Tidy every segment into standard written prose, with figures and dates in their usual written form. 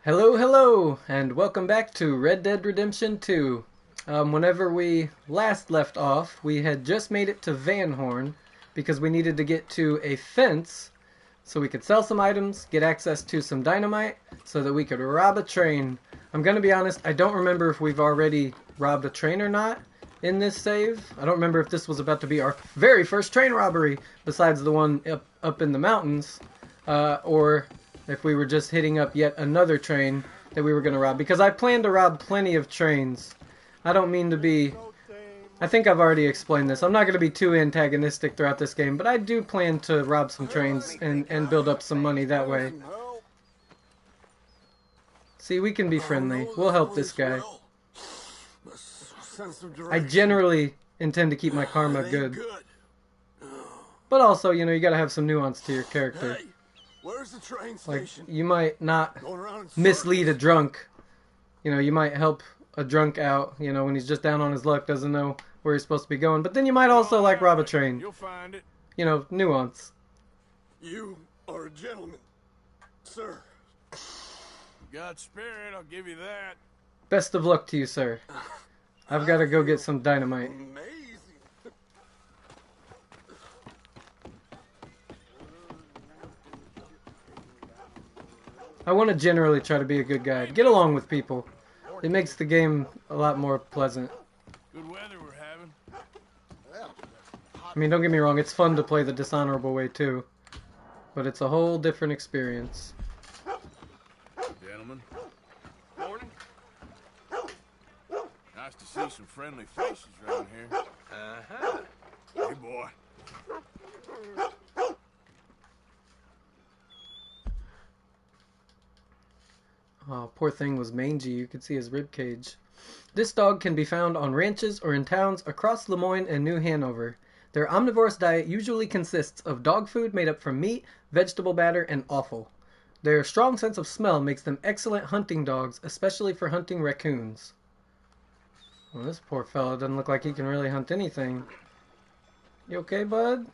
Hello, hello, and welcome back to Red Dead Redemption 2. Whenever we last left off, we had just made it to Van Horn because we needed to get to a fence so we could sell some items, get access to some dynamite, so that we could rob a train. I'm gonna be honest, I don't remember if we've already robbed a train or not in this save. I don't remember if this was about to be our very first train robbery, besides the one up in the mountains, or if we were just hitting up yet another train that we were going to rob. Because I plan to rob plenty of trains. I don't mean to be... I think I've already explained this. I'm not going to be too antagonistic throughout this game, but I do plan to rob some trains and build up some money that way. See, we can be friendly. We'll help this guy. I generally intend to keep my karma good. But also, you know, you gotta have some nuance to your character. Where's the train station? Like, you might not mislead a drunk. You know, you might help a drunk out, you know, when he's just down on his luck, doesn't know where he's supposed to be going. But then you might also, like, rob a train. You'll find it. You know, nuance. You are a gentleman, sir. Got spirit, I'll give you that. Best of luck to you, sir. I've got to go get some dynamite. Amazing. I want to generally try to be a good guy. Get along with people. It makes the game a lot more pleasant. Good weather we're having. I mean, don't get me wrong, it's fun to play the dishonorable way too. But it's a whole different experience. Gentlemen. Morning. Nice to see some friendly faces around here. Uh-huh. Hey, boy. Oh, poor thing was mangy. You could see his rib cage. This dog can be found on ranches or in towns across Lemoyne and New Hanover. Their omnivorous diet usually consists of dog food made up from meat, vegetable batter, and offal. Their strong sense of smell makes them excellent hunting dogs, especially for hunting raccoons. Well, this poor fella doesn't look like he can really hunt anything. You okay, bud?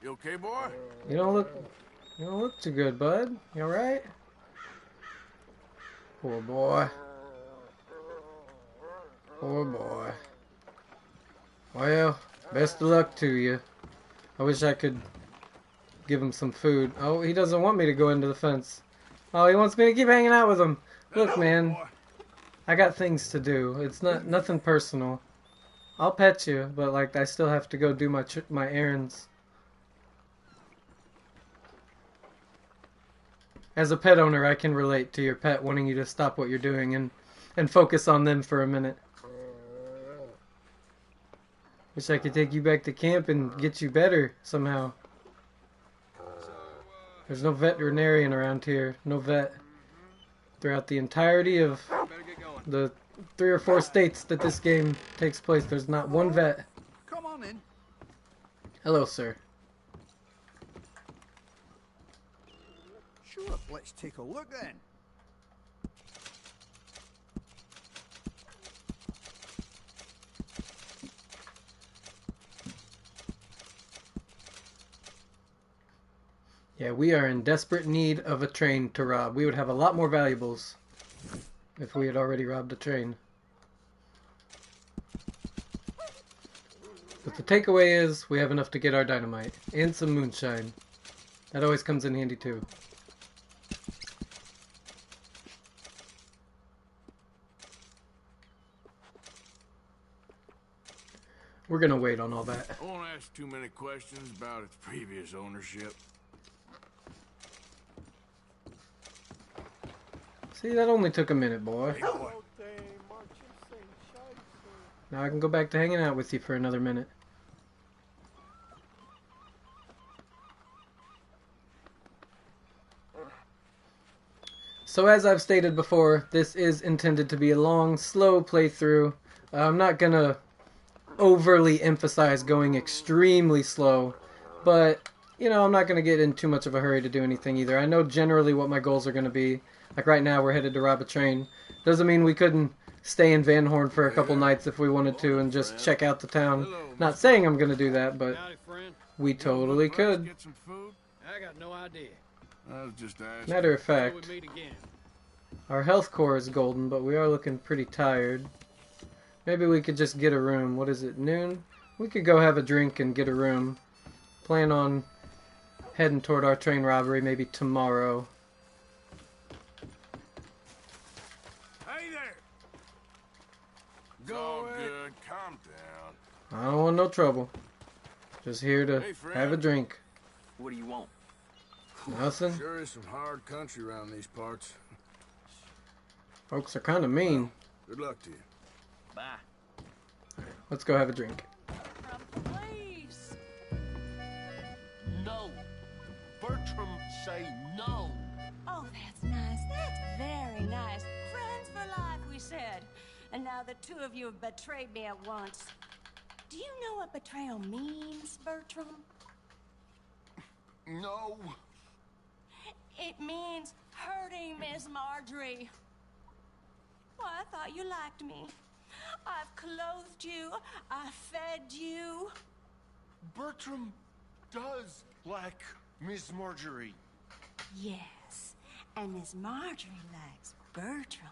You okay, boy? You don't look too good, bud. You alright? Poor boy. Poor boy. Well, best of luck to you. I wish I could give him some food. Oh, he doesn't want me to go into the fence. Oh, he wants me to keep hanging out with him. Look, man, I got things to do. It's nothing personal. I'll pet you, but like I still have to go do my errands. As a pet owner, I can relate to your pet wanting you to stop what you're doing and focus on them for a minute. Wish I could take you back to camp and get you better somehow. There's no veterinarian around here. No vet. Throughout the entirety of the 3 or 4 states that this game takes place, there's not one vet. Come on in. Hello, sir. Sure, let's take a look then. Yeah, we are in desperate need of a train to rob. We would have a lot more valuables if we had already robbed a train. But the takeaway is we have enough to get our dynamite and some moonshine. That always comes in handy too. We're gonna wait on all that. I won't ask too many questions about its previous ownership. See, that only took a minute, boy. Hey, boy. Now I can go back to hanging out with you for another minute. So as I've stated before, this is intended to be a long, slow playthrough. I'm not gonna overly emphasize going extremely slow, but, you know, I'm not gonna get in too much of a hurry to do anything either. I know generally what my goals are gonna be. Like right now, we're headed to rob a train. Doesn't mean we couldn't stay in Van Horn for a couple nights if we wanted to and just check out the town. Not saying I'm gonna do that, but We totally could. Get some food? I got no idea. I was just asking. Matter of Till fact, we meet again. our health core is golden, but we are looking pretty tired. Maybe we could just get a room. What is it, noon? We could go have a drink and get a room. Plan on heading toward our train robbery maybe tomorrow. Hey there! Go good. Calm down. I don't want no trouble. Just here to Hey, friend. have a drink. What do you want? Nothing. Sure is some hard country around these parts. Folks are kind of mean. Good luck to you. Bye. Let's go have a drink. Please. No. Bertram, say no. Oh, that's nice. That's very nice. Friends for life, we said. And now the two of you have betrayed me at once. Do you know what betrayal means, Bertram? No. It means hurting Miss Marjorie. Well, I thought you liked me. I've clothed you. I fed you. Bertram does like Miss Marjorie. Yes, and Miss Marjorie likes Bertram.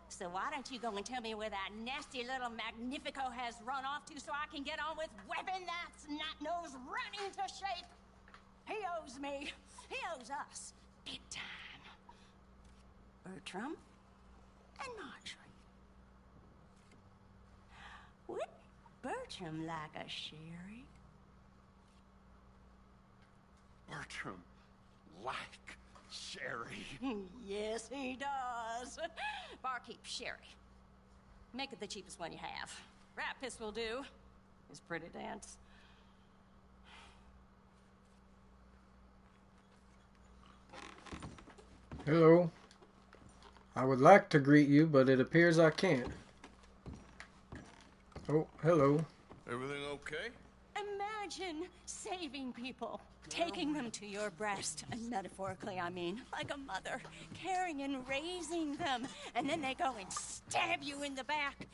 So why don't you go and tell me where that nasty little Magnifico has run off to so I can get on with whipping that snot-nose right into shape? He owes me. He owes us. Big time. Bertram and Marjorie. Would Bertram like a sherry? Bertram like sherry. Yes, he does. Barkeep, sherry. Make it the cheapest one you have. Rat piss will do. His pretty dance. Hello. I would like to greet you, but it appears I can't. Oh, hello. Everything okay? Imagine saving people, taking them to your breast, and metaphorically I mean, like a mother, caring and raising them, and then they go and stab you in the back.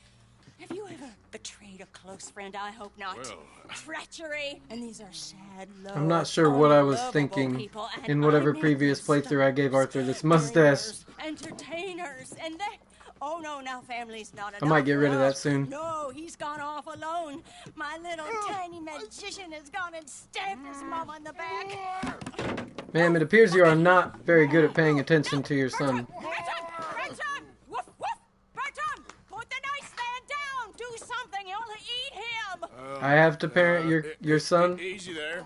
Have you ever betrayed a close friend? I hope not. Well, Treachery, and these are sad, low, I'm not sure what I was unlovable thinking people, and in whatever I make previous them playthrough I gave Arthur this stars, mustache. players, entertainers, and they... Oh no, now family's not enough. I might get rid of for that us. soon. No, he's gone off alone. My little tiny magician has gone and stabbed his mom on the back. Ma'am, it appears you are not very good at paying attention to your son. Bertram! Woof, woof! Bertram! Put the nice man down! Do something! You'll eat him! I have to parent your son. Easy there.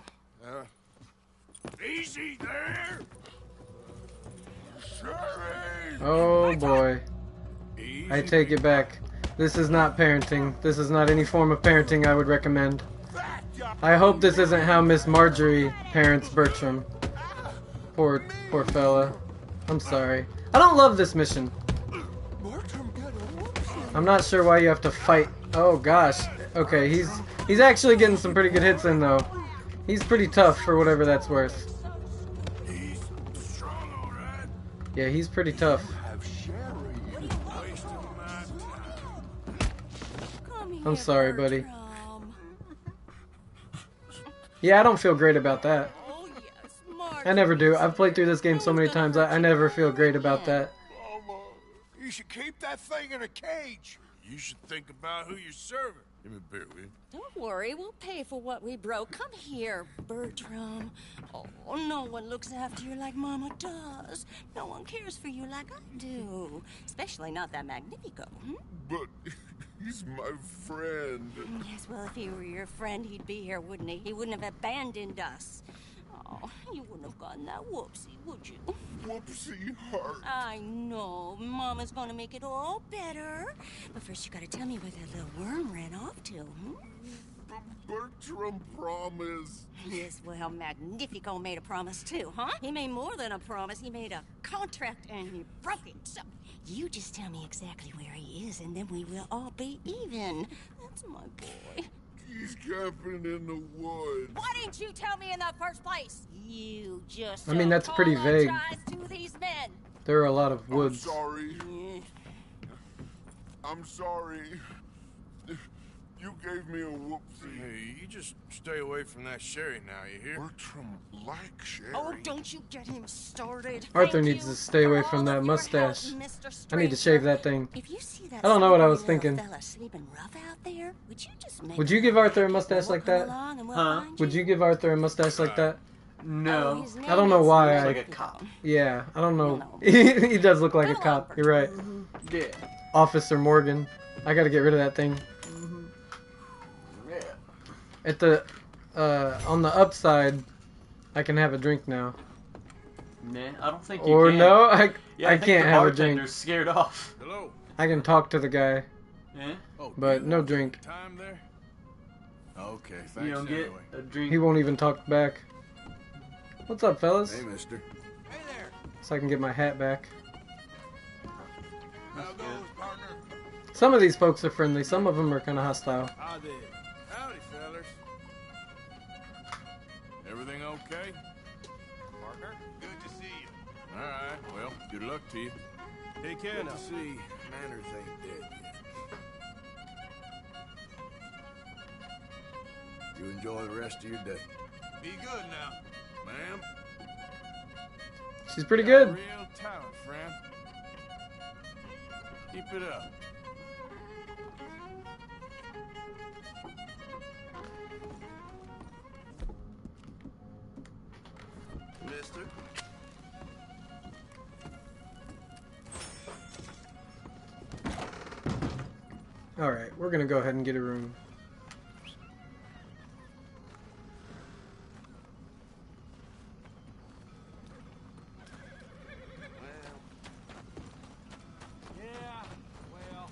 Easy there. Sherry. Oh boy. Easy. I take it back. This is not parenting. This is not any form of parenting I would recommend. I hope this isn't how Miss Marjorie parents Bertram. Poor fella. I'm sorry. I don't love this mission. Bertram got a whoopsie. I'm not sure why you have to fight. Oh gosh. Okay, he's actually getting some pretty good hits in though. He's pretty tough for whatever that's worth. He's strong, all right. Yeah, he's pretty tough. Have sherry. Wasting my time. Come here, I'm sorry, buddy. Bertram. Yeah, I don't feel great about that. Oh, yes, Marjorie. I never do. I've played through this game so many times. I never feel great about that. Mama, you should keep that thing in a cage. You should think about who you're serving. Give me a beer, will you? Don't worry, we'll pay for what we broke. Come here, Bertram. Oh, no one looks after you like Mama does. No one cares for you like I do. Especially not that Magnifico. But he's my friend. Yes, well, if he were your friend, he'd be here, wouldn't he? He wouldn't have abandoned us. Oh, you wouldn't have gotten that whoopsie, would you? Whoopsie heart. I know. Mama's gonna make it all better. But first, you gotta tell me where that little worm ran off to, Bertram promised. Yes, well, Magnifico made a promise too, huh? He made more than a promise. He made a contract and he broke it. So you just tell me exactly where he is and then we will all be even. That's my boy. He's camping in the woods. Why didn't you tell me in the first place? You just I mean, that's pretty vague. apologize to these men. There are a lot of I'm woods. sorry. I'm sorry. You gave me a whoopsie. Hey, you just stay away from that sherry now, you hear? Bertram like Sherry. Oh, don't you get him started. Arthur Thank needs you to stay away for from all that of your mustache. help, Mr. I need to Stranger. shave that thing. If you see that I don't know what I was slippery little thinking. fella sleeping rough out there, would you just make Would you him give Arthur a back mustache and like we'll that? come along and we'll Huh? find Would you? you give Arthur a mustache like that? No. His I don't know name is why Like I... a cop. Yeah, I don't know. No. He does look like a Go cop. on, You're right. Yeah. Officer Morgan. I gotta get rid of that thing. Yeah. At the... on the upside, I can have a drink now. Nah, I don't think you Or can. no, Yeah, I think can't the have a drink. bartender's scared off. Hello? I can talk to the guy, Yeah? Oh, but do you no want drink. time there? Okay, thanks You don't get anyway. a drink. He won't even talk back. What's up, fellas? Hey, mister. Hey there. So I can get my hat back. How goes, partner? Some of these folks are friendly, some of them are kind of hostile. Howdy. Howdy, fellas. Everything okay? Partner? Good to see you. All right, well, good luck to you. Take care Good to see manners ain't dead yet. You enjoy the rest of your day. Be good now. Ma'am? She's pretty Got a good. real talent, friend. Keep it up. Mister? Alright, we're gonna go ahead and get a room. Yeah, well.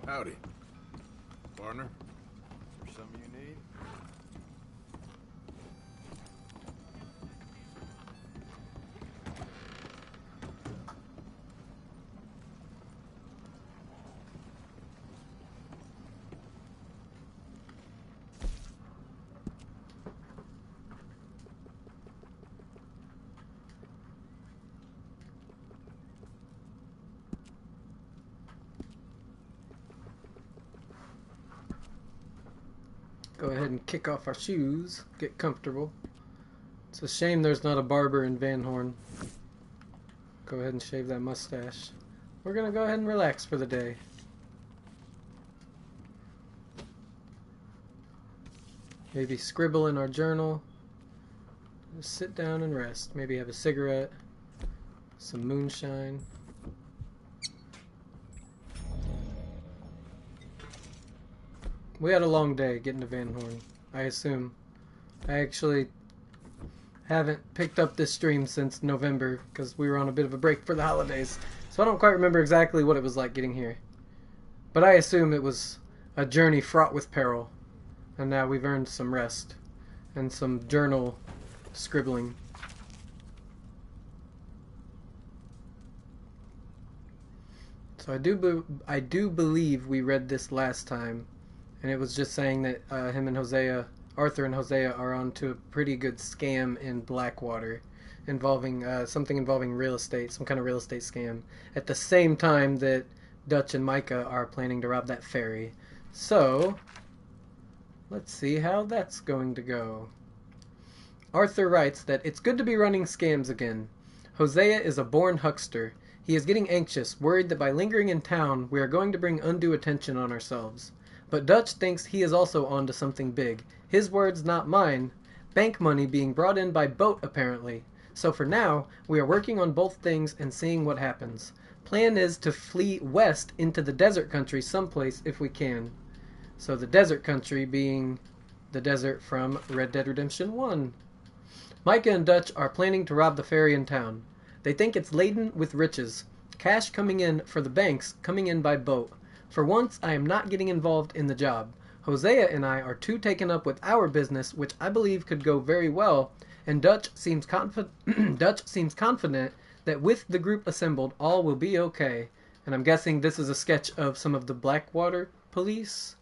Howdy. Partner? Is there something you need? Go ahead and kick off our shoes, get comfortable. It's a shame there's not a barber in Van Horn. Go ahead and shave that mustache. We're gonna go ahead and relax for the day. Maybe scribble in our journal. Just sit down and rest. Maybe have a cigarette, some moonshine. We had a long day getting to Van Horn, I assume. I actually haven't picked up this stream since November because we were on a bit of a break for the holidays. So I don't quite remember exactly what it was like getting here. But I assume it was a journey fraught with peril. And now we've earned some rest and some journal scribbling. So I do believe we read this last time. And it was just saying that him and Hosea, Arthur and Hosea, are onto a pretty good scam in Blackwater, involving something involving real estate, some kind of real estate scam. At the same time that Dutch and Micah are planning to rob that ferry. So, let's see how that's going to go. Arthur writes that it's good to be running scams again. Hosea is a born huckster. He is getting anxious, worried that by lingering in town, we are going to bring undue attention on ourselves. But Dutch thinks he is also onto something big. His words, not mine. Bank money being brought in by boat, apparently. So for now, we are working on both things and seeing what happens. Plan is to flee west into the desert country someplace if we can. So the desert country being the desert from Red Dead Redemption 1. Micah and Dutch are planning to rob the ferry in town. They think it's laden with riches. Cash coming in for the banks, coming in by boat. For once, I am not getting involved in the job. Hosea and I are too taken up with our business, which I believe could go very well, and Dutch seems Dutch seems confident that with the group assembled, all will be okay. And I'm guessing this is a sketch of some of the Blackwater police.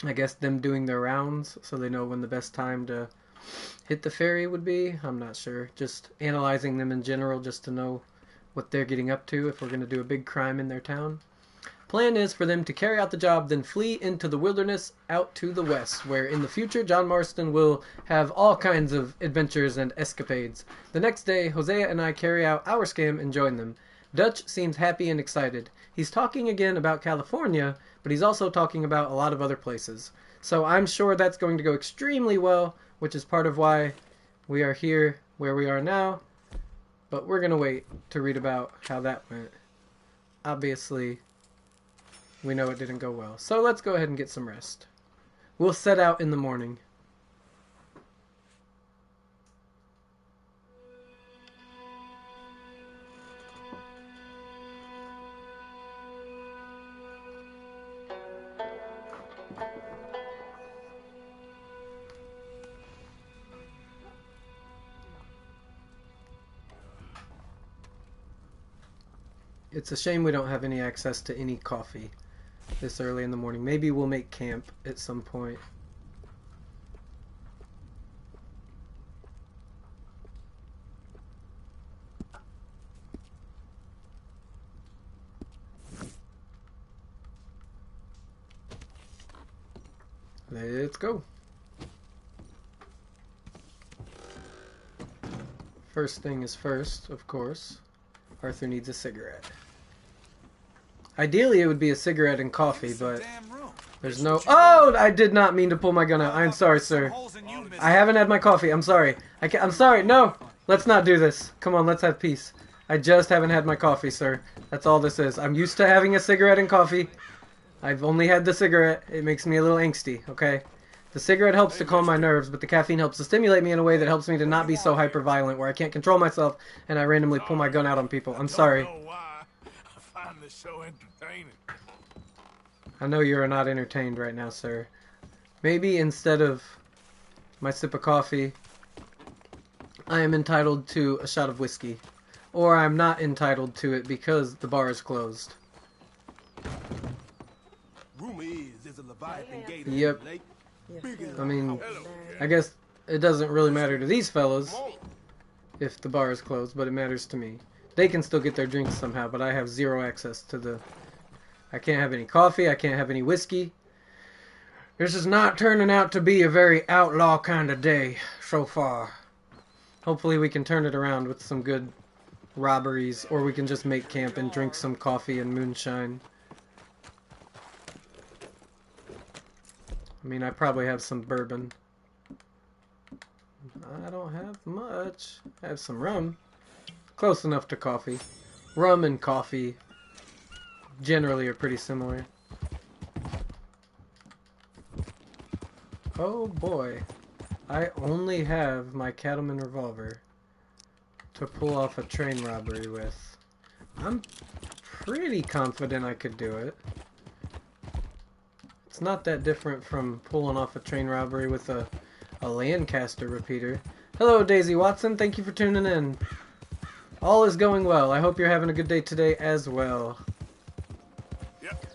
I guess them doing their rounds so they know when the best time to hit the ferry would be. I'm not sure. Just analyzing them in general just to know what they're getting up to if we're going to do a big crime in their town. Plan is for them to carry out the job, then flee into the wilderness out to the west, where in the future John Marston will have all kinds of adventures and escapades. The next day, Hosea and I carry out our scam and join them. Dutch seems happy and excited. He's talking again about California, but he's also talking about a lot of other places. So I'm sure that's going to go extremely well, which is part of why we are here where we are now. But we're going to wait to read about how that went. Obviously, we know it didn't go well. So let's go ahead and get some rest. We'll set out in the morning. It's a shame we don't have any access to any coffee this early in the morning. Maybe we'll make camp at some point. Let's go. First thing is first, of course. Arthur needs a cigarette. Ideally, it would be a cigarette and coffee, but there's no... Oh! I did not mean to pull my gun out. I'm sorry, sir. I haven't had my coffee. I'm sorry. I'm sorry. No! Let's not do this. Come on, let's have peace. I just haven't had my coffee, sir. That's all this is. I'm used to having a cigarette and coffee. I've only had the cigarette. It makes me a little angsty, okay? The cigarette helps to calm my nerves, but the caffeine helps to stimulate me in a way that helps me to not be so hyper-violent, where I can't control myself and I randomly pull my gun out on people. I'm sorry. I find this so entertaining. I know you're not entertained right now, sir. Maybe instead of my sip of coffee, I am entitled to a shot of whiskey. Or I'm not entitled to it because the bar is closed. Yep. I mean, I guess it doesn't really matter to these fellas if the bar is closed, but it matters to me. They can still get their drinks somehow, but I have zero access to the... I can't have any coffee, I can't have any whiskey. This is not turning out to be a very outlaw kind of day so far. Hopefully we can turn it around with some good robberies, or we can just make camp and drink some coffee and moonshine. I mean, I probably have some bourbon. I don't have much. I have some rum. Close enough to coffee. Rum and coffee generally are pretty similar. Oh boy. I only have my Cattleman revolver to pull off a train robbery with. I'm pretty confident I could do it. It's not that different from pulling off a train robbery with a Lancaster repeater. Hello, Daisy Watson. Thank you for tuning in. All is going well. I hope you're having a good day today as well. Yep.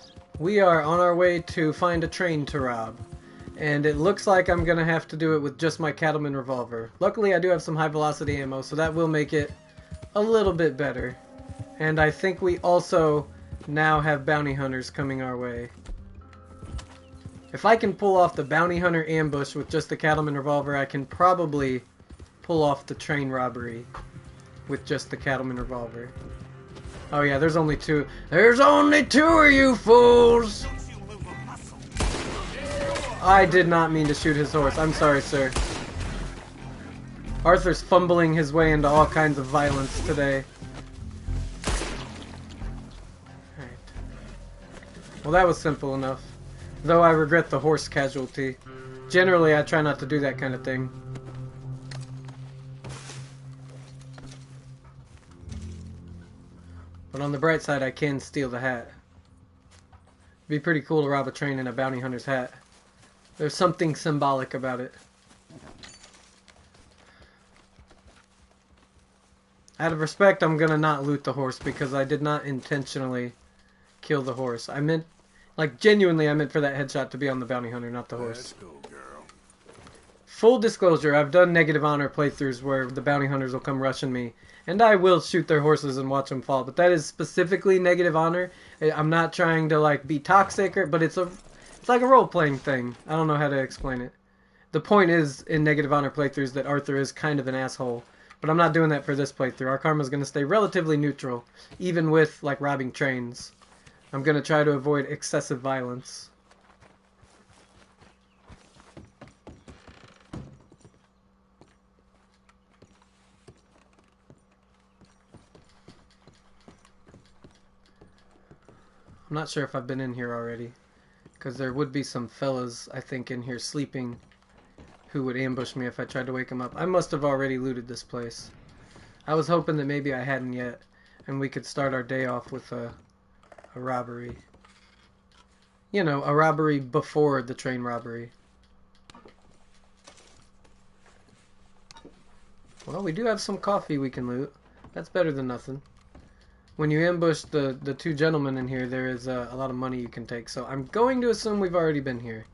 We are on our way to find a train to rob. And it looks like I'm going to have to do it with just my Cattleman revolver. Luckily, I do have some high-velocity ammo, so that will make it a little bit better. And I think we also now have bounty hunters coming our way. If I can pull off the bounty hunter ambush with just the Cattleman revolver, I can probably pull off the train robbery with just the Cattleman revolver. Oh yeah, there's only two. There's only two of you fools! I did not mean to shoot his horse. I'm sorry, sir. Arthur's fumbling his way into all kinds of violence today. Alright. Well, that was simple enough. Though I regret the horse casualty. Generally, I try not to do that kind of thing. But on the bright side, I can steal the hat. It'd be pretty cool to rob a train in a bounty hunter's hat. There's something symbolic about it. Out of respect, I'm gonna not loot the horse because I did not intentionally kill the horse. I meant, like, genuinely, I meant for that headshot to be on the bounty hunter, not the horse. Let's go, girl. Full disclosure, I've done negative honor playthroughs where the bounty hunters will come rushing me, and I will shoot their horses and watch them fall, but that is specifically negative honor. I'm not trying to, like, be toxic, but it's like a role-playing thing. I don't know how to explain it. The point is, in negative honor playthroughs, that Arthur is kind of an asshole, but I'm not doing that for this playthrough. Our karma's going to stay relatively neutral, even with, like, robbing trains. I'm going to try to avoid excessive violence. I'm not sure if I've been in here already, because there would be some fellas, I think, in here sleeping who would ambush me if I tried to wake them up. I must have already looted this place. I was hoping that maybe I hadn't yet, and we could start our day off with a robbery. You know, a robbery before the train robbery. Well, we do have some coffee we can loot. That's better than nothing. When you ambush the two gentlemen in here, there is a lot of money you can take. So I'm going to assume we've already been here.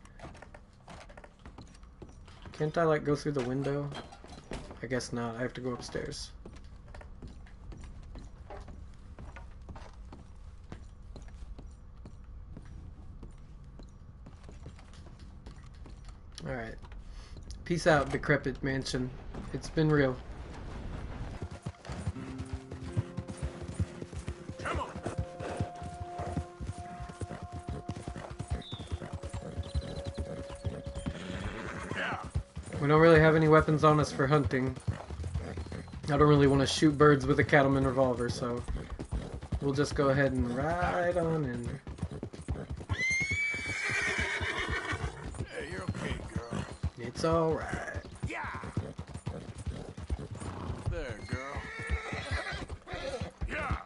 Can't I, like, go through the window? I guess not. I have to go upstairs. Alright. Peace out, decrepit mansion. It's been real. Come on. Yeah. We don't really have any weapons on us for hunting. I don't really want to shoot birds with a cattleman revolver, so we'll just go ahead and ride on in. Hey, you're okay, girl. It's alright. Yeah. There, girl. Yeah.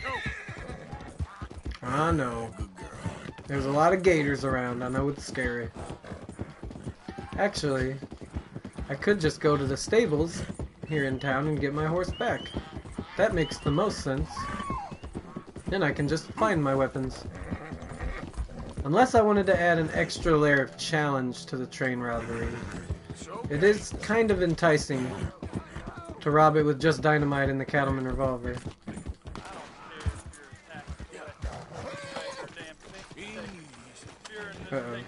Go. I know. Good girl. There's a lot of gators around. I know it's scary. Actually, I could just go to the stables here in town and get my horse back. That makes the most sense. Then I can just find my weapons. Unless I wanted to add an extra layer of challenge to the train robbery. It is kind of enticing to rob it with just dynamite and the cattleman revolver. Uh-oh.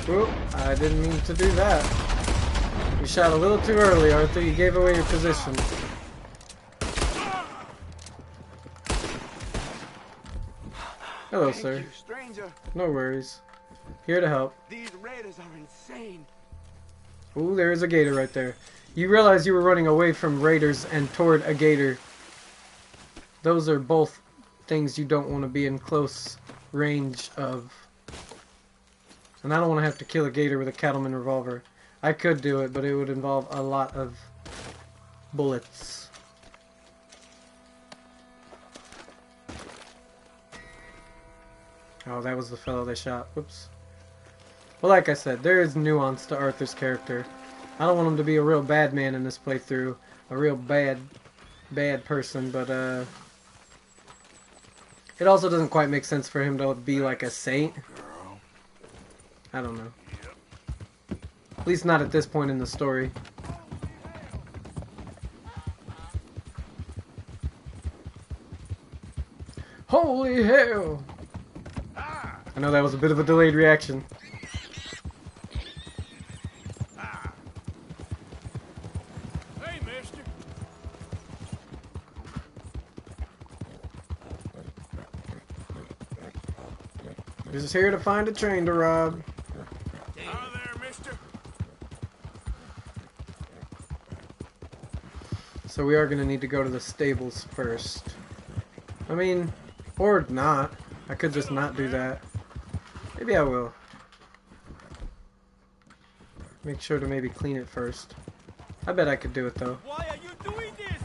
Oop, I didn't mean to do that. You shot a little too early, Arthur. You gave away your position. Hello, sir. Thank you, stranger. No worries. Here to help. These raiders are insane. Ooh, there is a gator right there. You realize you were running away from raiders and toward a gator. Those are both things you don't want to be in close range of. And I don't want to have to kill a gator with a cattleman revolver. I could do it, but it would involve a lot of bullets. Oh, that was the fellow they shot. Whoops. Well, like I said, there is nuance to Arthur's character. I don't want him to be a real bad man in this playthrough. A real bad person, but, it also doesn't quite make sense for him to be like a saint. I don't know. At least not at this point in the story. Holy hell! I know that was a bit of a delayed reaction. Hey, mister. We're just here to find a train to rob. Out there, mister. So we are going to need to go to the stables first. I mean, or not. I could just not do that. Maybe I will. Make sure to maybe clean it first. I bet I could do it though. Why are you doing this?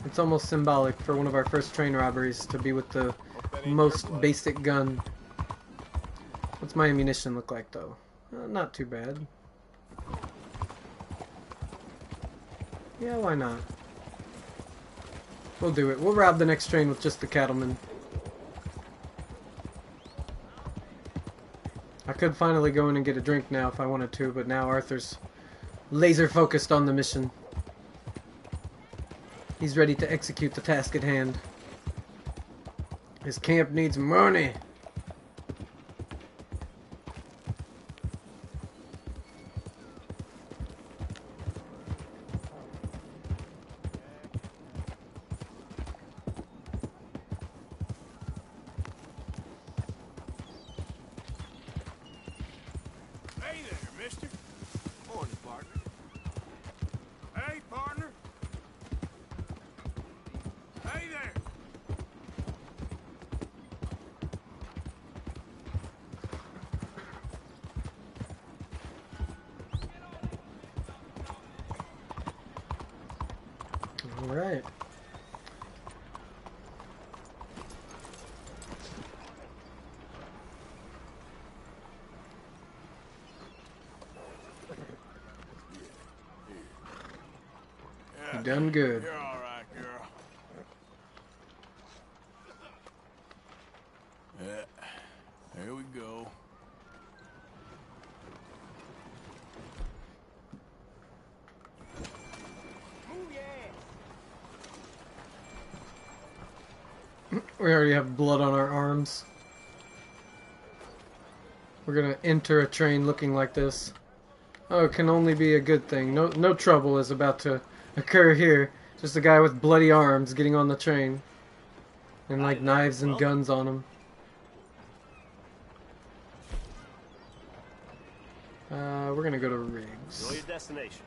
It's almost symbolic for one of our first train robberies to be with the most basic gun. What's my ammunition look like though? Not too bad. Yeah, why not? We'll do it. We'll rob the next train with just the cattlemen. I could finally go in and get a drink now if I wanted to, but now Arthur's laser focused on the mission. He's ready to execute the task at hand. His camp needs money. Hey there, mister. Morning, partner. Hey, partner. Hey there. All right. You done good. You're all right, girl. Yeah. Here we go. We already have blood on our arms. We're gonna enter a train looking like this. Oh, it can only be a good thing. No trouble is about to occur here. Just a guy with bloody arms getting on the train. And like knives and guns on him. We're gonna go to Riggs. Enjoy your destination.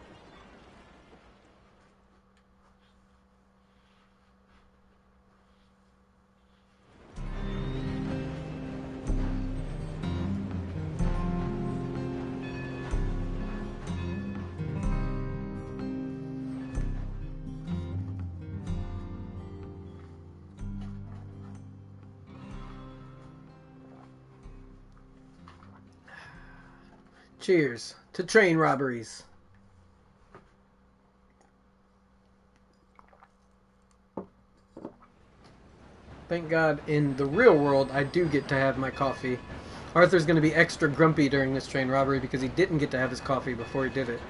Cheers to train robberies. Thank God in the real world I do get to have my coffee. Arthur's going to be extra grumpy during this train robbery because he didn't get to have his coffee before he did it.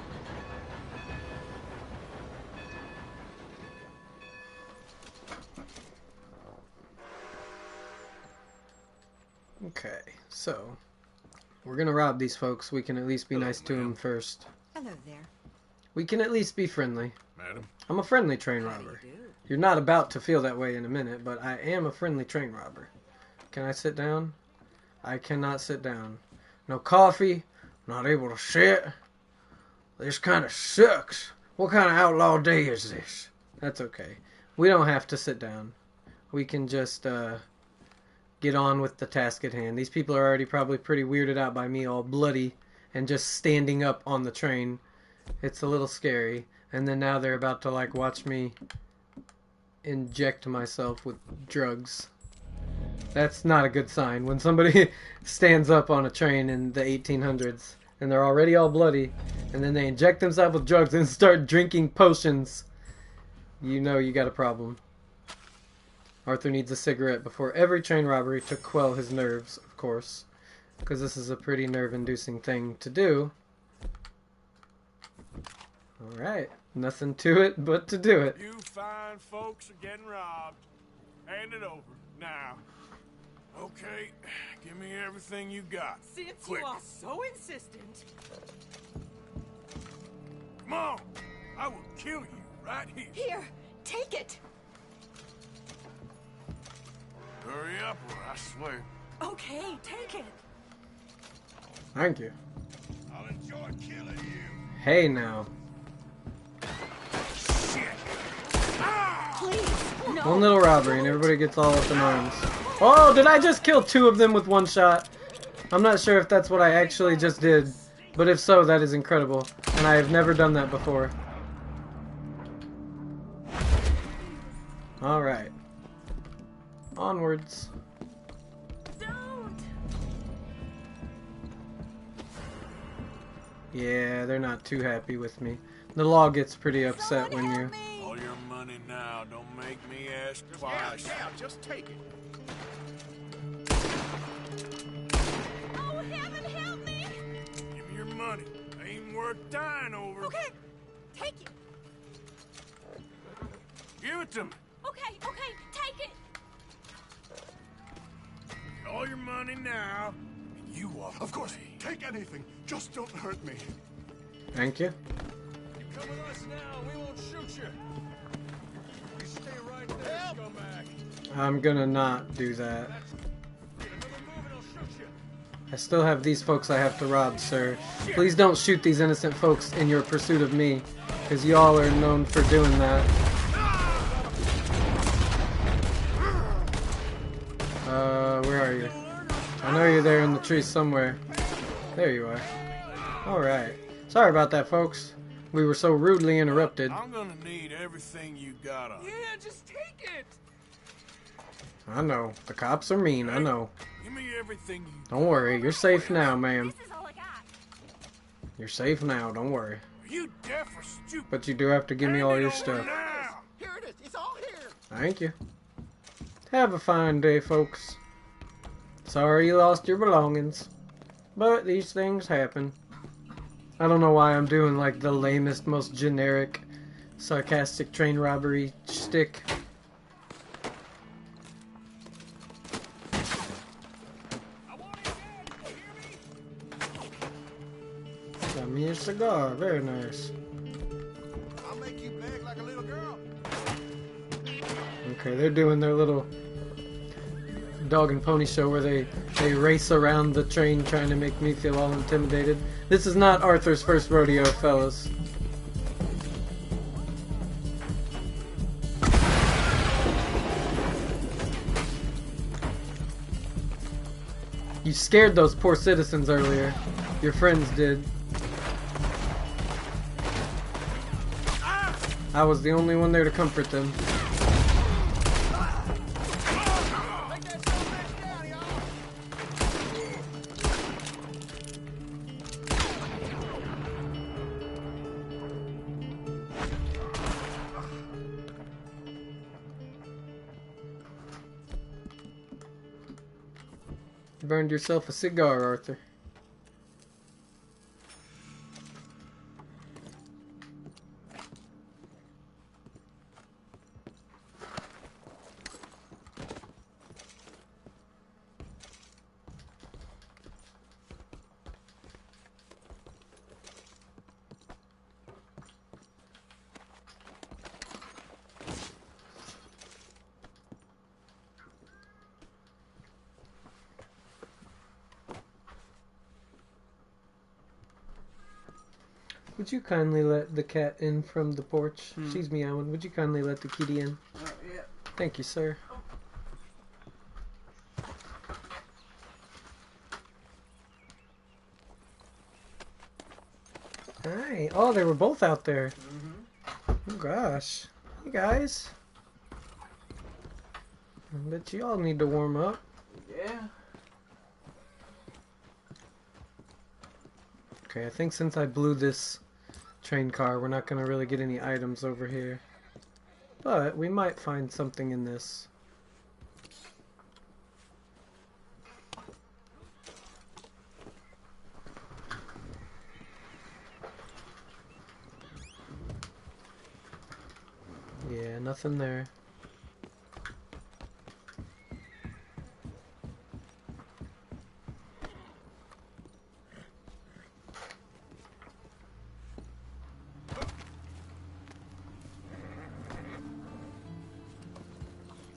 Okay, so we're going to rob these folks. We can at least be nice to them first. Hello there. We can at least be friendly. Madam. I'm a friendly train robber. You're not about to feel that way in a minute, but I am a friendly train robber. Can I sit down? I cannot sit down. No coffee. Not able to sit. This kind of sucks. What kind of outlaw day is this? That's okay. We don't have to sit down. We can just get on with the task at hand. These people are already probably pretty weirded out by me all bloody and just standing up on the train. It's a little scary. And then now they're about to like watch me inject myself with drugs. That's not a good sign. When somebody stands up on a train in the 1800s and they're already all bloody and then they inject themselves with drugs and start drinking potions, you know you got a problem. Arthur needs a cigarette before every train robbery to quell his nerves, of course, because this is a pretty nerve-inducing thing to do. Alright, nothing to it but to do it. You fine folks are getting robbed. Hand it over, now. Okay, give me everything you got. Since Quick. you are so insistent. Come on, I will kill you right here. Here, take it. Hurry up or I swear. Okay, take it. Thank you. I'll enjoy killing you. Hey now. Please, no. One little robbery and everybody gets all up in arms. Oh, did I just kill two of them with one shot? I'm not sure if that's what I actually just did, but if so, that is incredible. And I have never done that before. Alright. Onwards. Don't. Yeah, they're not too happy with me. The law gets pretty upset when you... All your money now. Don't make me ask twice. Yeah, just take it. Oh, heaven help me! Give me your money. Ain't worth dying over. Okay, take it. Give it to me. Okay, take it. All your money now. And you walk Of course, away. take anything. Just don't hurt me. Thank you. You come with us now, we won't shoot you. You stay right there, scumbag. I'm gonna not do that. Another move and I'll shoot you. I still have these folks I have to rob, sir. Please don't shoot these innocent folks in your pursuit of me, because y'all are known for doing that. Where are you? I know you're there in the trees somewhere. There you are. Alright. Sorry about that, folks. We were so rudely interrupted. I'm gonna need everything you got on. Yeah, just take it. I know. The cops are mean, I know. Give me everything you Don't worry, you're safe now, ma'am. This is all I got. You're safe now, don't worry. Are you deaf or stupid? But you do have to give me all your stuff. Now. Here it is. It's all here. Thank you. Have a fine day, folks. Sorry you lost your belongings. But these things happen. I don't know why I'm doing like the lamest, most generic, sarcastic train robbery shtick. Got me a cigar, very nice. I'll make you beg like a little girl. Okay, they're doing their little dog and pony show where they race around the train trying to make me feel all intimidated. This is not Arthur's first rodeo, fellas. You scared those poor citizens earlier. Your friends did. I was the only one there to comfort them. You burned yourself a cigar, Arthur. Would you kindly let the cat in from the porch? She's meowing. Would you kindly let the kitty in? Yeah. Thank you, sir. Hi. Oh, they were both out there. Oh, gosh. Hey, guys. I bet you all need to warm up. Yeah. Okay, I think since I blew this train car, we're not going to really get any items over here. But we might find something in this. Yeah, nothing there.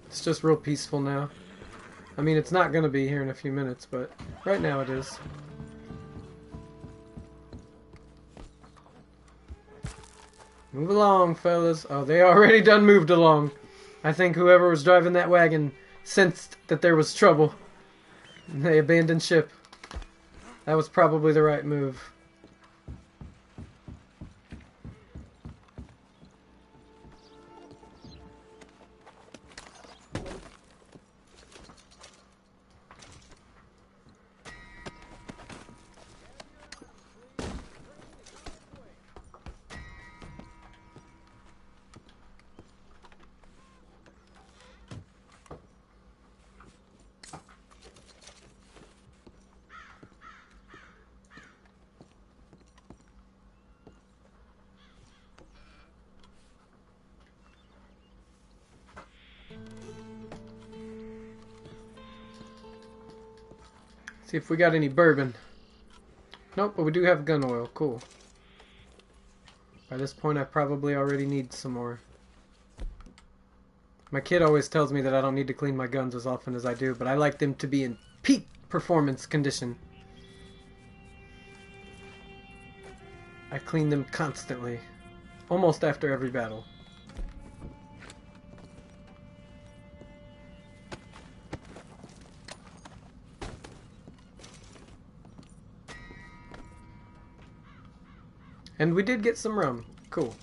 It's just real peaceful now. I mean, it's not gonna be here in a few minutes, but right now it is. Move along, fellas. Oh, they already done moved along. I think whoever was driving that wagon sensed that there was trouble. And they abandoned ship. That was probably the right move. See if we got any bourbon. Nope, but we do have gun oil. Cool. By this point, I probably already need some more. My kid always tells me that I don't need to clean my guns as often as I do, but I like them to be in peak performance condition. I clean them constantly. Almost after every battle. And we did get some rum. Cool.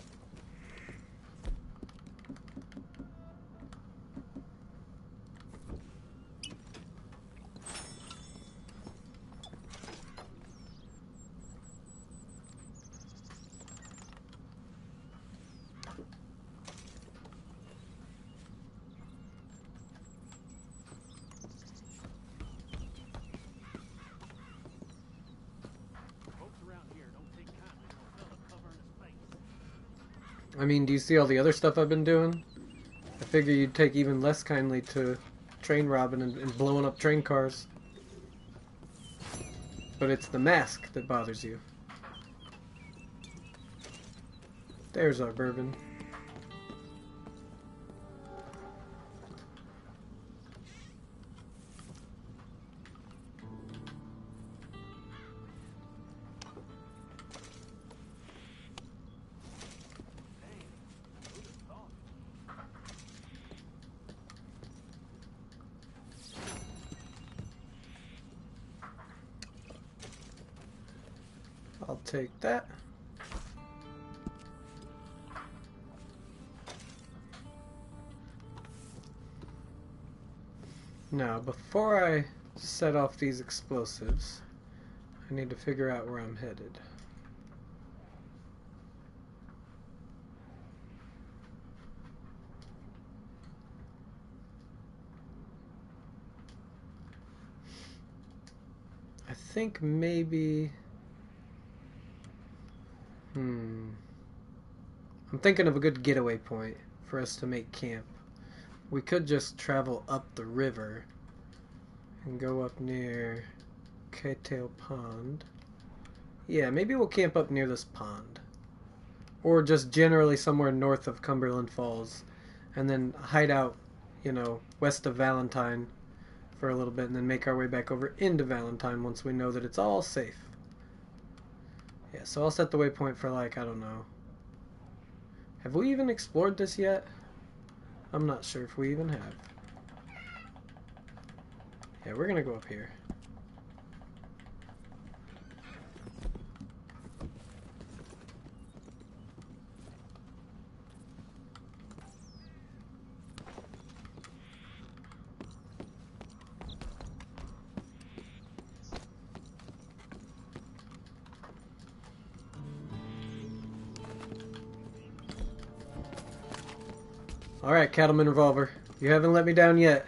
I mean, do you see all the other stuff I've been doing? I figure you'd take even less kindly to train robbing and blowing up train cars. But it's the mask that bothers you. There's our bourbon. I'll take that. Now, before I set off these explosives, I need to figure out where I'm headed. I think maybe... I'm thinking of a good getaway point for us to make camp. We could just travel up the river and go up near K-Tail Pond. Yeah, maybe we'll camp up near this pond. Or just generally somewhere north of Cumberland Falls. And then hide out, you know, west of Valentine for a little bit and then make our way back over into Valentine once we know that it's all safe. Yeah, so I'll set the waypoint for like, I don't know. Have we even explored this yet? I'm not sure if we even have. Yeah, we're gonna go up here. Alright, Cattleman Revolver. You haven't let me down yet.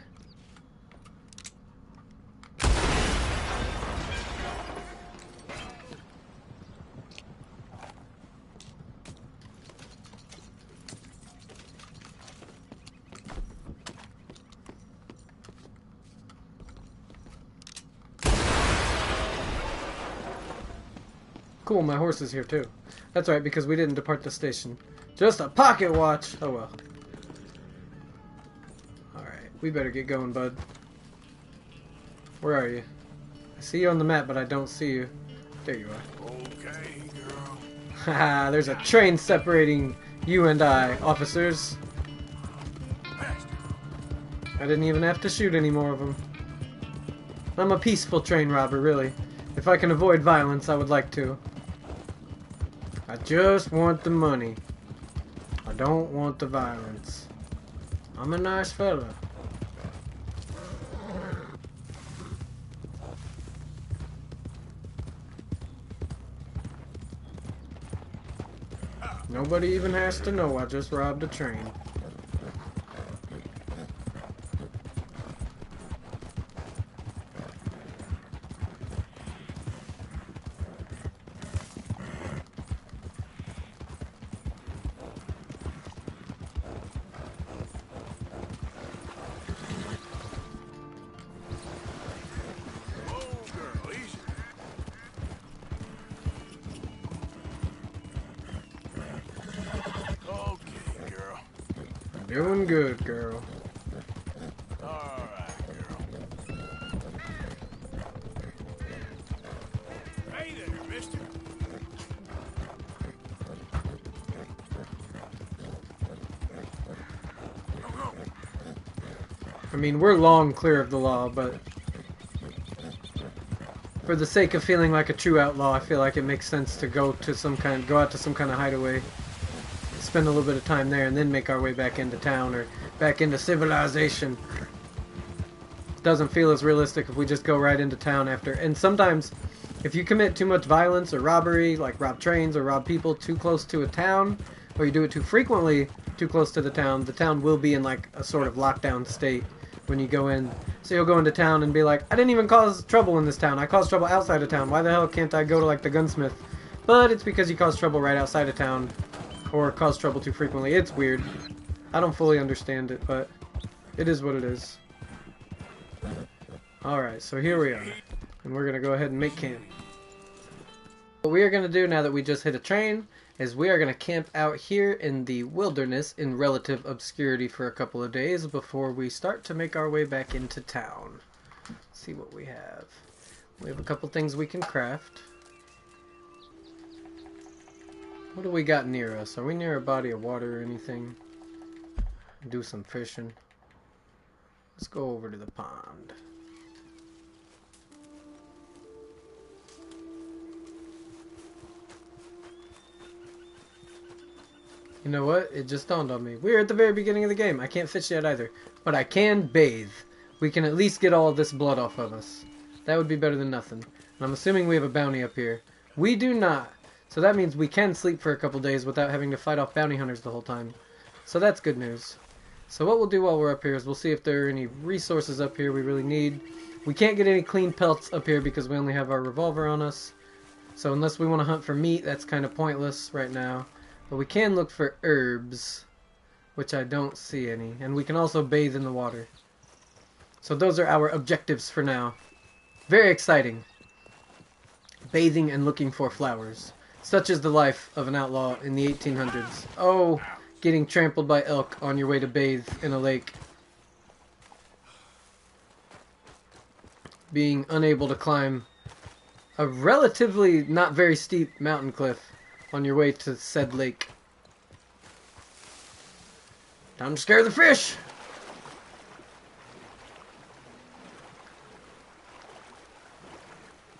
Cool, my horse is here too. That's right, because we didn't depart the station. Just a pocket watch! Oh well. We better get going, bud. Where are you? I see you on the map, but I don't see you. There you are. Okay, girl. Haha, there's a train separating you and I, officers. I didn't even have to shoot any more of them. I'm a peaceful train robber, really. If I can avoid violence, I would like to. I just want the money. I don't want the violence. I'm a nice fella. Nobody even has to know I just robbed a train. Oh, girl. Doing good, girl. Alright, girl. Hey there, mister. I mean, we're long clear of the law, but for the sake of feeling like a true outlaw, I feel like it makes sense to go out to some kind of hideaway, spend a little bit of time there, and then make our way back into town or back into civilization. Doesn't feel as realistic if we just go right into town after. And sometimes, if you commit too much violence or robbery, like rob trains or rob people too close to a town, or you do it too frequently, too close to the town will be in like a sort of lockdown state when you go in. So you'll go into town and be like, I didn't even cause trouble in this town. I caused trouble outside of town. Why the hell can't I go to like the gunsmith? But it's because you caused trouble right outside of town, or caused trouble too frequently. It's weird. I don't fully understand it, but it is what it is. Alright, so here we are. And we're going to go ahead and make camp. What we are going to do now that we just hit a train is we are going to camp out here in the wilderness in relative obscurity for a couple of days before we start to make our way back into town. Let's see what we have. We have a couple things we can craft. What do we got near us? Are we near a body of water or anything? Do some fishing. Let's go over to the pond. You know what? It just dawned on me. We're at the very beginning of the game. I can't fish yet either. But I can bathe. We can at least get all of this blood off of us. That would be better than nothing. And I'm assuming we have a bounty up here. We do not. So that means we can sleep for a couple days without having to fight off bounty hunters the whole time. So that's good news. So what we'll do while we're up here is we'll see if there are any resources up here we really need. We can't get any clean pelts up here because we only have our revolver on us. So unless we want to hunt for meat, that's kind of pointless right now. But we can look for herbs, which I don't see any. And we can also bathe in the water. So those are our objectives for now. Very exciting. Bathing and looking for flowers. Such is the life of an outlaw in the 1800s. Oh, getting trampled by elk on your way to bathe in a lake. Being unable to climb a relatively not very steep mountain cliff on your way to said lake. Time to scare the fish!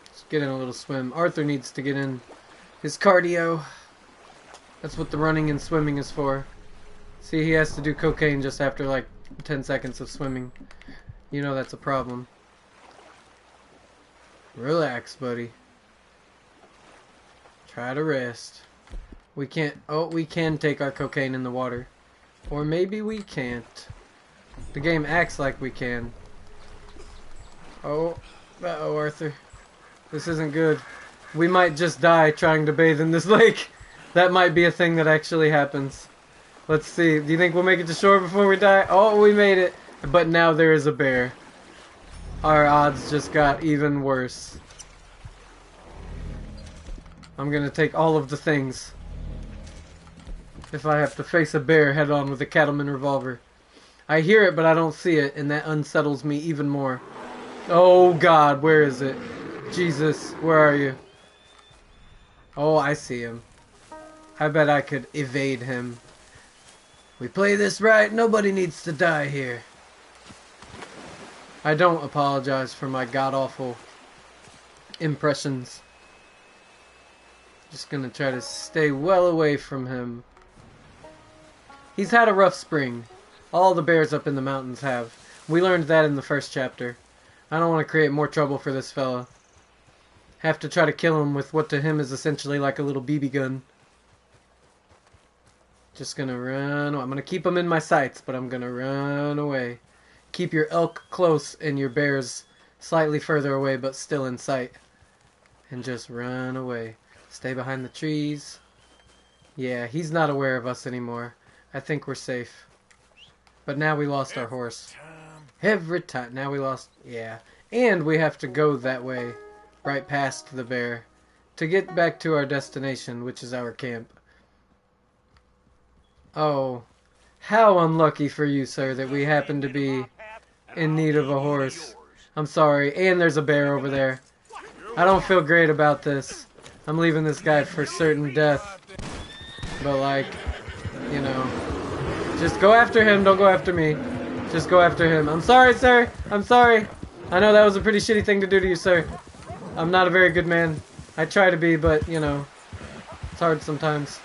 Let's get in a little swim. Arthur needs to get in his cardio. That's what the running and swimming is for. See, he has to do cocaine just after like 10 seconds of swimming. You know that's a problem. Relax, buddy. Try to rest. We can't... Oh, we can take our cocaine in the water. Or maybe we can't. The game acts like we can. Oh. Uh-oh, Arthur. This isn't good. We might just die trying to bathe in this lake. That might be a thing that actually happens. Let's see. Do you think we'll make it to shore before we die? Oh, we made it. But now there is a bear. Our odds just got even worse. I'm gonna take all of the things if I have to face a bear head on with a cattleman revolver. I hear it, but I don't see it, and that unsettles me even more. Oh God, where is it? Jesus, where are you? Oh, I see him. I bet I could evade him. We play this right, nobody needs to die here. I don't apologize for my god-awful impressions. Just gonna try to stay well away from him. He's had a rough spring. All the bears up in the mountains have. We learned that in the first chapter. I don't want to create more trouble for this fella. Have to try to kill him with what to him is essentially like a little BB gun. Just gonna run. I'm gonna keep him in my sights, but I'm gonna run away. Keep your elk close and your bears slightly further away, but still in sight. And just run away. Stay behind the trees. Yeah, he's not aware of us anymore. I think we're safe. But now we lost our horse. Every time. Now we lost... Yeah. And we have to go that way. Right past the bear. To get back to our destination, which is our camp. Oh. How unlucky for you, sir, that we happen to be in need of a horse. I'm sorry. And there's a bear over there. I don't feel great about this. I'm leaving this guy for certain death. But, like, you know, just go after him. Don't go after me. Just go after him. I'm sorry, sir. I'm sorry. I know that was a pretty shitty thing to do to you, sir. I'm not a very good man. I try to be, but, you know, it's hard sometimes.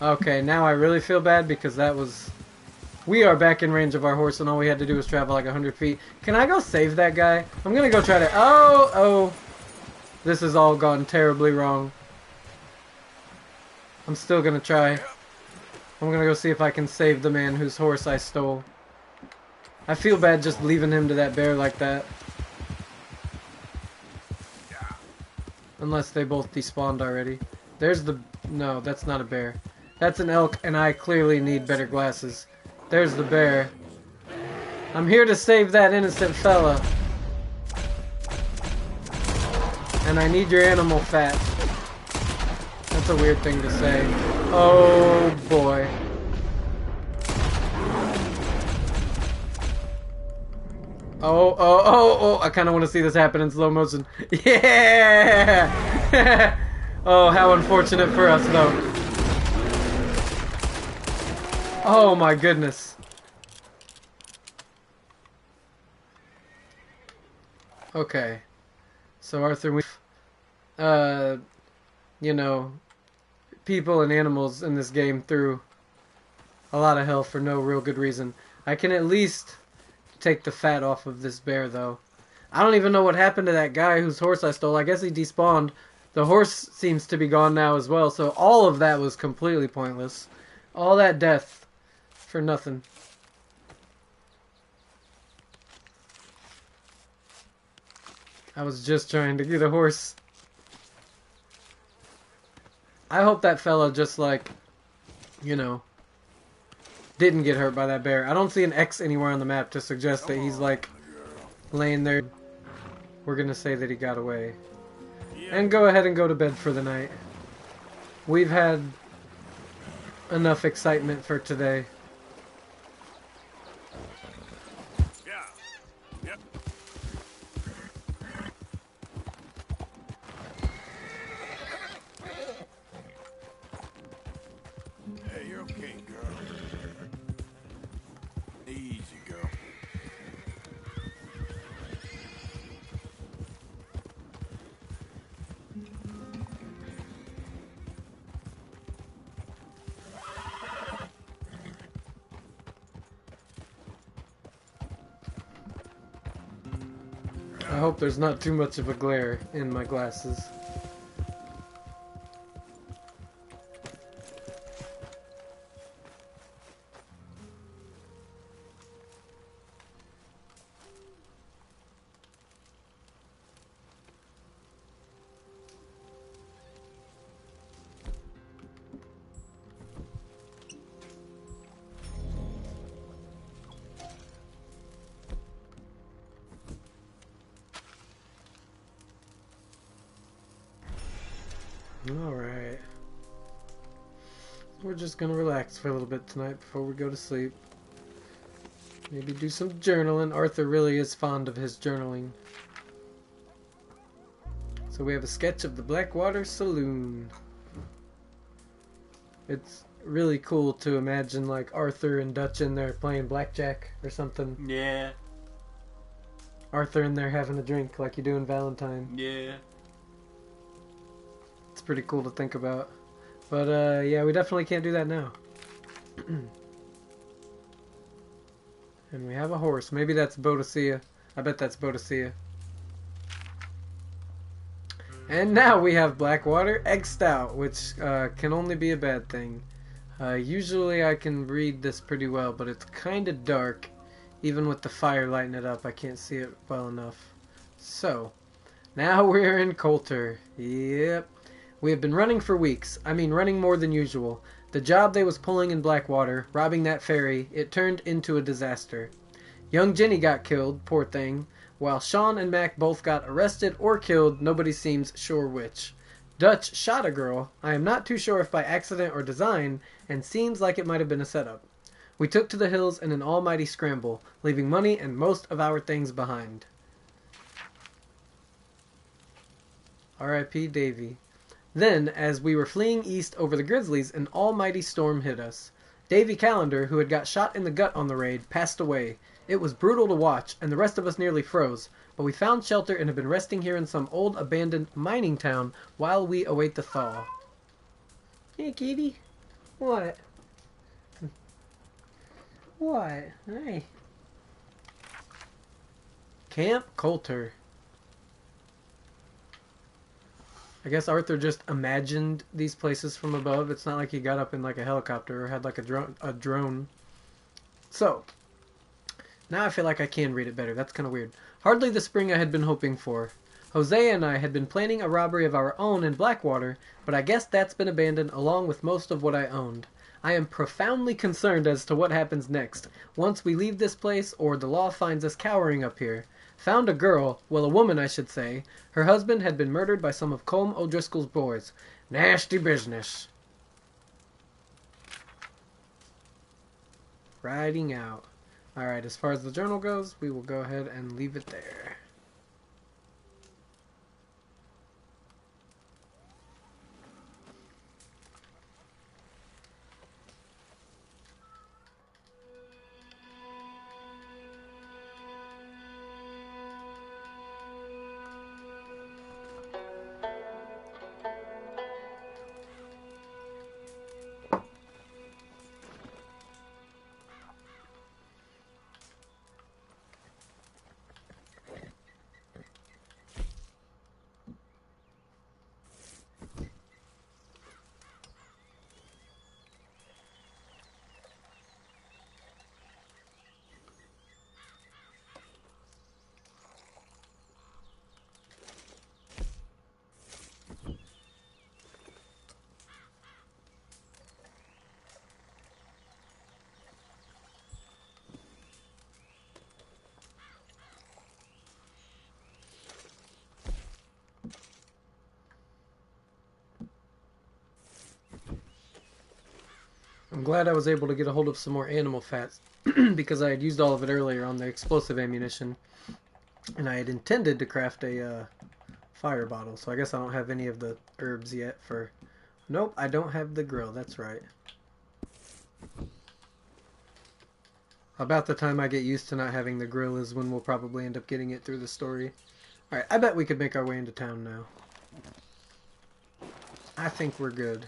Okay, now I really feel bad because that was... We are back in range of our horse and all we had to do was travel like 100 feet. Can I go save that guy? I'm gonna go try to... Oh! This has all gone terribly wrong. I'm still gonna try. I'm gonna go see if I can save the man whose horse I stole. I feel bad just leaving him to that bear like that. Unless they both despawned already. There's the... No, that's not a bear. That's an elk, and I clearly need better glasses. There's the bear. I'm here to save that innocent fella. And I need your animal fat. That's a weird thing to say. Oh, boy. Oh, I kind of want to see this happen in slow motion. Yeah! Oh, how unfortunate for us, though. Oh, my goodness. Okay. So, Arthur, you know, people and animals in this game through a lot of hell for no real good reason. I can at least take the fat off of this bear, though. I don't even know what happened to that guy whose horse I stole. I guess he despawned. The horse seems to be gone now as well, so all of that was completely pointless. All that death for nothing. I was just trying to get a horse. I hope that fella just, like, you know, didn't get hurt by that bear. I don't see an X anywhere on the map to suggest that he's, like, laying there. We're gonna say that he got away. And go ahead and go to bed for the night. We've had enough excitement for today. Hey, you're okay, girl. Easy, girl. I hope there's not too much of a glare in my glasses. Alright. We're just gonna relax for a little bit tonight before we go to sleep. Maybe do some journaling. Arthur really is fond of his journaling. So we have a sketch of the Blackwater Saloon. It's really cool to imagine like Arthur and Dutch in there playing blackjack or something. Yeah. Arthur in there having a drink like you do in Valentine. Yeah. It's pretty cool to think about. But, yeah, we definitely can't do that now. And we have a horse. Maybe that's Boadicea. I bet that's Boadicea. And now we have Blackwater Egg Stout, which can only be a bad thing. Usually I can read this pretty well, but it's kind of dark. Even with the fire lighting it up, I can't see it well enough. So, now we're in Coulter. Yep. We have been running for weeks. I mean, running more than usual. The job they was pulling in Blackwater, robbing that ferry, it turned into a disaster. Young Jenny got killed, poor thing, while Sean and Mac both got arrested or killed, nobody seems sure which. Dutch shot a girl, I am not too sure if by accident or design, and seems like it might have been a setup. We took to the hills in an almighty scramble, leaving money and most of our things behind. R.I.P. Davy. Then, as we were fleeing east over the grizzlies, an almighty storm hit us. Davy Callender, who had got shot in the gut on the raid, passed away. It was brutal to watch, and the rest of us nearly froze, but we found shelter and have been resting here in some old abandoned mining town while we await the thaw. Hey, kitty. What? What? Hey. Camp Coulter. I guess Arthur just imagined these places from above. It's not like he got up in like a helicopter or had like a drone. So, now I feel like I can read it better. That's kind of weird. Hardly the spring I had been hoping for. Hosea and I had been planning a robbery of our own in Blackwater, but I guess that's been abandoned along with most of what I owned. I am profoundly concerned as to what happens next, once we leave this place or the law finds us cowering up here. Found a girl, well, a woman I should say. Her husband had been murdered by some of Colm O'Driscoll's boys. Nasty business. Riding out. Alright, as far as the journal goes, we will go ahead and leave it there. I'm glad I was able to get a hold of some more animal fats because I had used all of it earlier on the explosive ammunition, and I had intended to craft a fire bottle, so I guess I don't have any of the herbs yet for... Nope, I don't have the grill, that's right. About the time I get used to not having the grill is when we'll probably end up getting it through the story. Alright, I bet we could make our way into town now. I think we're good.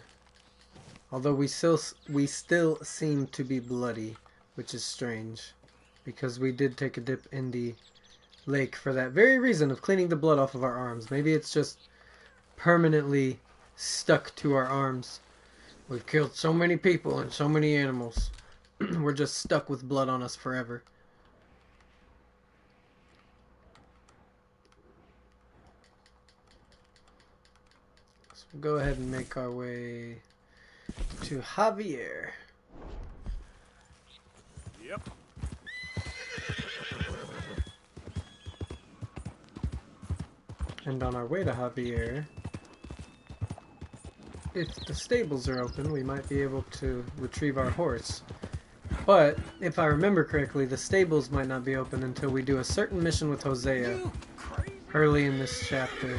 Although we still seem to be bloody, which is strange, because we did take a dip in the lake for that very reason of cleaning the blood off of our arms. Maybe it's just permanently stuck to our arms. We've killed so many people and so many animals. We're just stuck with blood on us forever. So we'll go ahead and make our way to Javier. Yep. And on our way to Javier, if the stables are open, we might be able to retrieve our horse. But, if I remember correctly, the stables might not be open until we do a certain mission with Hosea early in this chapter.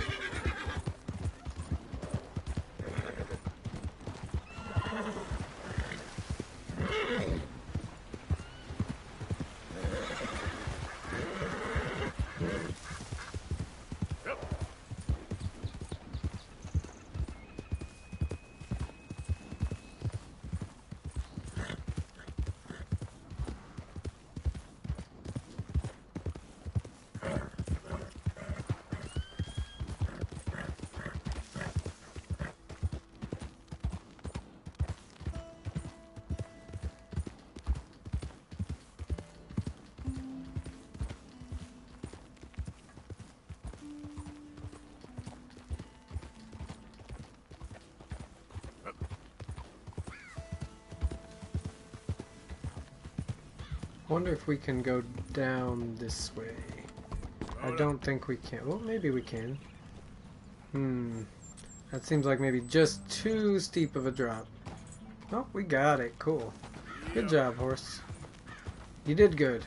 I wonder if we can go down this way. I don't think we can. Well, maybe we can. That seems like maybe just too steep of a drop. Oh, we got it. Cool. Good job, horse. You did good.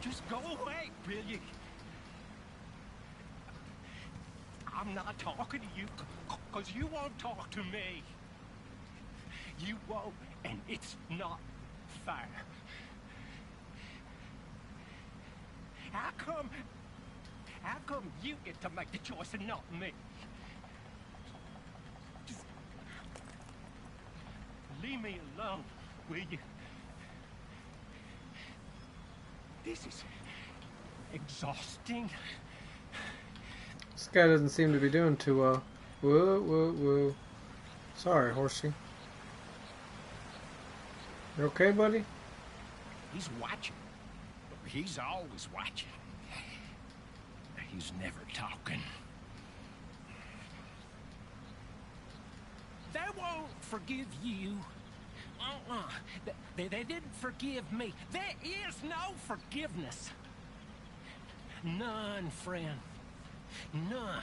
Just go away, will you? I'm not talking to you because you won't talk to me. You won't, and it's not fair. How come you get to make the choice and not me? Just leave me alone, will you? This is exhausting. This guy doesn't seem to be doing too well. Whoa, whoa, whoa. Sorry, horsey. You okay, buddy? He's watching. He's always watching. He's never talking. They won't forgive you. They didn't forgive me. There is no forgiveness. None, friend. None.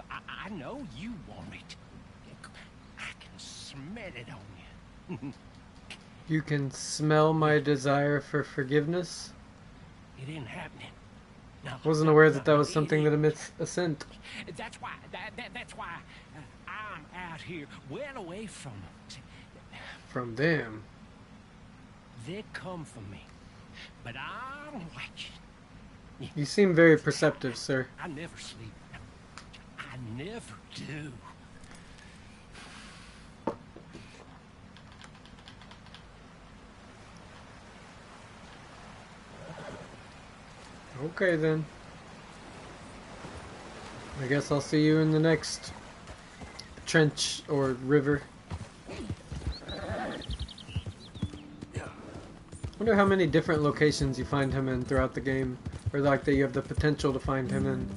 I know you want it. I can smell it on you. You can smell my desire for forgiveness? It ain't happening. No. Wasn't aware that that was something that emits a scent. That's why. That's why I'm out here, well away from them. From them. They come for me, but I'm watching. You seem very perceptive, sir. I never sleep. I never do. Okay then. I guess I'll see you in the next trench or river. Wonder how many different locations you find him in throughout the game, or like that you have the potential to find him in.